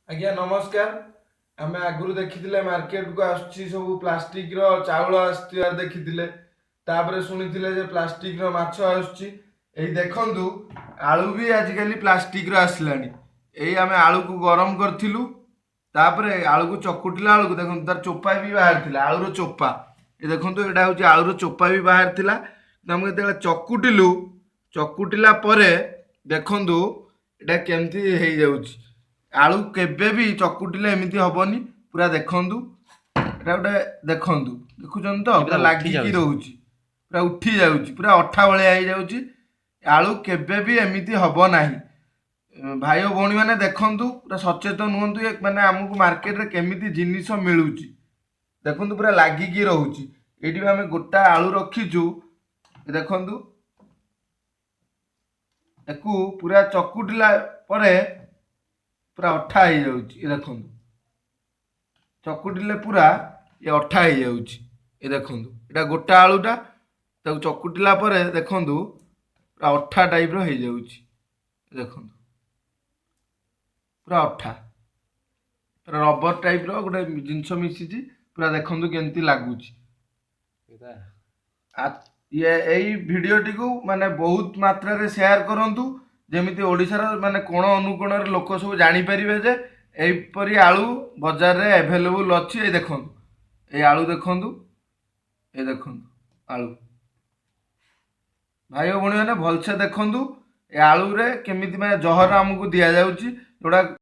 आज्ञा नमस्कार। आम आगु देखी मार्केट को आसुची सब प्लास्टिक रो चाउल आसुथिबार देखी तापर शुणी प्लास्टिक रो माछ आसुची एई देखंतु आलू भी आजिकल प्लास्टिक रो आसलानी। एई आमे आलू को गरम करथिलु तापर आलू को चकुटिला आलू को देखंतु तार चोपा भी बाहर थिला आलू रो चोपा। ए देखंतु एटा होची आलू रो चोपा भी बाहर थिला। हम जेते चकुटिलु चकुटिला परे देखंतु एटा केमथि हेई जाउची। आलू केबे भी चकुटिले एमती हबनी पूरा देखंतु एटा गोटे देखंतु देखुछन तो पूरा लागिकी रहउची पूरा उठी जाउची पूरा अठा भलिया हेई जाउची। आलू केबे भी एमती हब नाही। भाई और भौणी माने देखंतु पूरा सचेतन हुअन्तु माने हमकु मार्केट रे केमिति जिनिस मिलुची देखंतु पूरा लागिकी रहउची। एठी आमे गोटा आलू रखिचु देखंतु एकु पूरा चकुटिला परे पूरा अठा हो जाउची। देखंतु चकुटिले पूरा ये अठा हो जाउची। ये देखंतु एटा गोटा आलूटा ताको चकुटिला परे देखंतु पूरा अठा टाइप रो हो जाउची। देखंतु पूरा अठा पूरा रबर टाइप रो गोटे जिंस मिसिची पूरा देखंतु केमती लागुची। ये एई भिडियोटी को माने बहुत मात्रा रे शेयर करंतु जेमिति ओडिशार माने कोण अनुकोणर लोक सब जानी परिबे जे एपरी आलू बाजार रे अवेलेबल अछि। ए देखंतु ए आलू देखंतु ए देखंतु आलू भाई भौणी माने भलसे देखंतु ए आलू रे केमिति माने जहर हमकु दिया जाउची जोडा